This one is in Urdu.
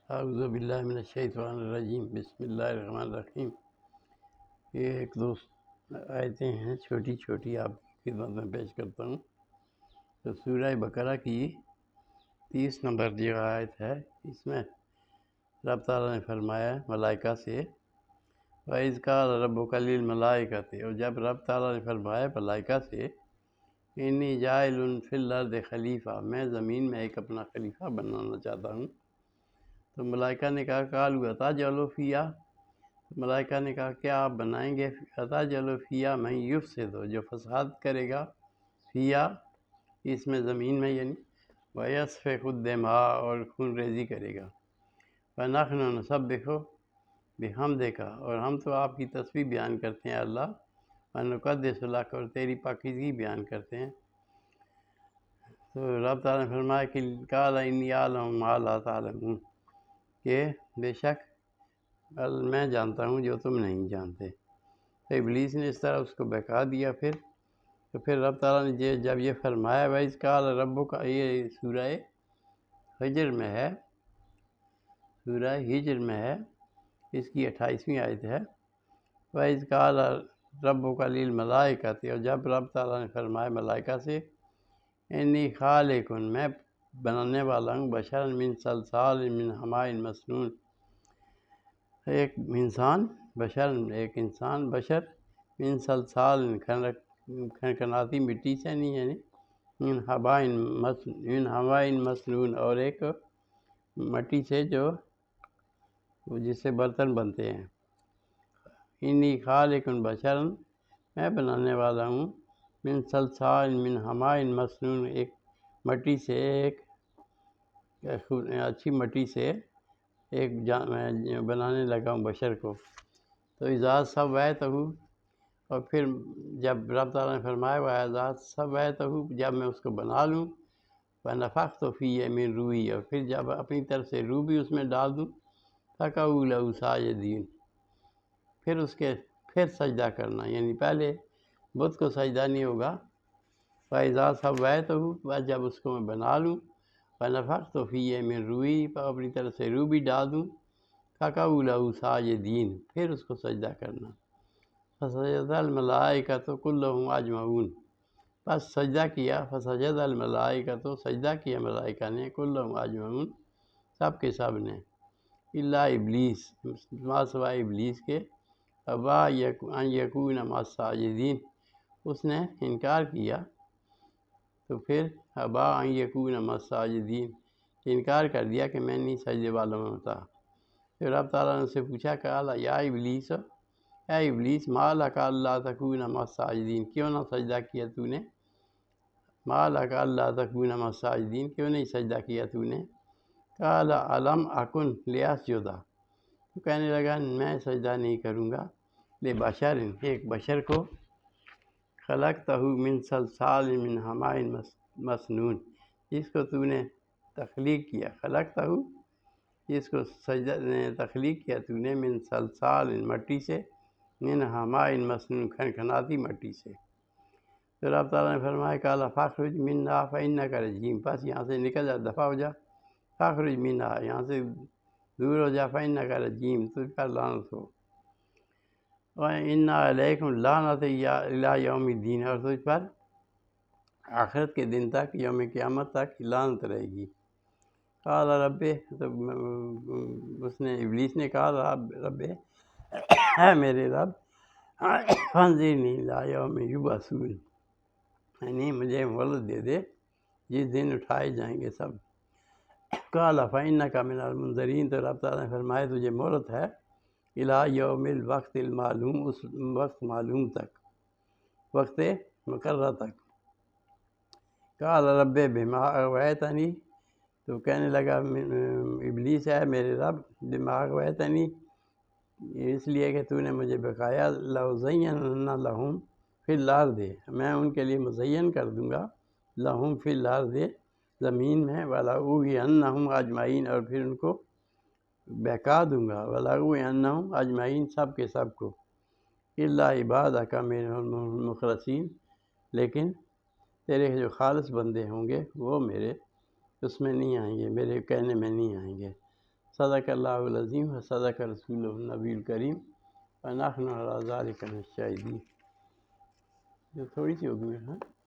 اعوذ باللہ من الشیطان الرجیم، بسم اللہ الرحمن الرحیم۔ یہ ایک دو آیتیں ہیں چھوٹی چھوٹی، آپ کی خدمت میں پیش کرتا ہوں۔ تو سورہ بقرہ کی 30 نمبر جو آیت ہے، اس میں رب تعالیٰ نے فرمایا ملائکہ سے، وَإِذْ قَالَ رَبُّكَ لِلْمَلَائِكَةِ، اور جب رب تعالیٰ نے فرمایا ملائکہ سے، انی جاعل فی الارض خلیفہ، میں زمین میں ایک اپنا خلیفہ بنانا چاہتا ہوں۔ تو ملائکہ نے کہا قالوا اتجعل فیہا، ملائکہ نے کہا کیا آپ بنائیں گے اتجعل فیہا من یفسد، جو فساد کرے گا، فیہا اس میں زمین میں، یعنی ویسفک الدماء، اور خون ریزی کرے گا، ونحن نسبح بحمدک، اور ہم تو آپ کی تسبیح بیان کرتے ہیں اللہ، ونقدس لک، اور تیری پاکیزگی بیان کرتے ہیں۔ تو رب تعالیٰ نے فرمایا کہ قال انی اعلم ما لا تعلمون، کہ بے شک میں جانتا ہوں جو تم نہیں جانتے۔ تو ابلیس نے اس طرح اس کو بہکا دیا۔ پھر رب تعالیٰ نے جب یہ فرمایا وَإِذْ قَالَ رَبُّكَ، یہ سورہ ہجر میں ہے، سورہ ہجر میں ہے، اس کی 28ویں آیت ہے۔ وَإِذْ قَالَ رَبُّكَ لِلْمَلَائِكَةِ، اور جب رب تعالیٰ نے فرمایا ملائکہ سے، انی خالق، میں بنانے والا ہوں، بشر من صلصال من حماء مسنون، ایک انسان بشر من صلصال، کھنکھناتی مٹی سے نہیں، یعنی من حماء مسنون، اور ایک مٹی سے جو جس سے برتن بنتے ہیں۔ انی خالق بشر، میں بنانے والا ہوں، من صلصال من حماء مسنون، ایک مٹی سے، ایک اچھی مٹی سے ایک میں بنانے لگا ہوں بشر کو۔ تو اذا سویتہ، اور پھر جب رب تعالیٰ نے فرمایا وَإِذَا سَوَّيْتُهُ، جب میں اس کو بنا لوں، وَنَفَخْتُ فِيهِ مِن رُوحِی، اور پھر جب اپنی طرف سے روح بھی اس میں ڈال دوں، فَقَعُوا لَهُ سَاجِدِينَ، پھر اس کے سجدہ کرنا، یعنی پہلے بت کو سجدہ نہیں ہوگا۔ وَإِذَا سَوَّيْتُهُ، جب اس کو میں بنا لوں، وَنَفَخْتُ فِيهِ مِن رُوحِی، اپنی طرف سے روح بھی ڈال دوں، فَقَعُوا لَهُ سَاجِدِينَ، پھر اس کو سجدہ کرنا۔ فَسَجَدَ الْمَلَائِکَةُ كُلُّهُمْ أَجْمَعُونَ، بس سجدہ کیا، فَسَجَدَ الْمَلَائِکَةُ، سجدہ کیا ملائکہ نے، كُلُّهُمْ أَجْمَعُونَ، سب کے سب نے، الا ابلیس، سوائے ابلیس کے، ابا ان یکون مع الساجدین، اس نے انکار کیا۔ تو پھر ابا ان یکون مع الساجدین، انکار کر دیا کہ میں نہیں سجدے والوں میں ہوتا۔ پھر رب تعالیٰ نے اس سے پوچھا کہ یا ابلیس، اے ابلیس، ما لک الا تکون مع الساجدین، کیوں نہ سجدہ کیا تو نے، ما لک الا تکون مع الساجدین، کیوں نہیں سجدہ کیا تو نے؟ قال الم اکن لیسجد، تو کہنے لگا میں سجدہ نہیں کروں گا، لبشر، ایک بشر کو، خلقتہ من صلصال من حماء مسنون، جس کو تو نے تخلیق کیا، خلقتہ، جس کو سجدہ تخلیق کیا تو نے، من صلصال، مٹی سے، من حماء مسنون، کھنکھناتی مٹی سے۔ تو رب تعالیٰ نے فرمایا قال فاخرج منہا فانک رجیم، بس یہاں سے نکل جا، دفع ہو جا، فاخرج منہا، یہاں سے دور ہو جا، فانک رجیم، تجھ پر لعنت ہو، وَإِنَّ عَلَيْكُمْ لَعْنَتِ إِلَىٰ يَوْمِ الدِّينِ، اور تجھ پر آخرت کے دن تک، یوم قیامت تک لعنت رہے گی۔ قال رب، تو اس نے، ابلیس نے کہا رب، اے میرے رب، فانظرنی الی یوم یبعثون، یعنی مجھے مہلت دے دے جس دن اٹھائے جائیں گے سب۔ قال فإنک من المنظرین، تو رب تعالیٰ نے فرمایا تجھے مہلت ہے، الی یوم الوقت المعلوم، اس وقت معلوم تک، وقت مقررہ تک۔ قال رب بما اغویتنی، تو کہنے لگا ابلیس، ہے میرے رب، بما اغویتنی، اس لیے کہ تو نے مجھے بقایا، لأزینن لہم فی الارض، میں ان کے لیے مزین کر دوں گا، لہم فی الارض، زمین میں، ولأغوینہم اجمعین، اور پھر ان کو بہکا دوں گا، ولأغوینہم اجمعین، سب کے سب کو، الا عبادک منہم المخلصین، لیکن تیرے جو خالص بندے ہوں گے وہ میرے اس میں نہیں آئیں گے، میرے کہنے میں نہیں آئیں گے۔ صدق اللہ العظیم و صدق رسول النبی الکریم و نحن علی ذلک من الشاہدین. جو تھوڑی سی ہوگی. ہاں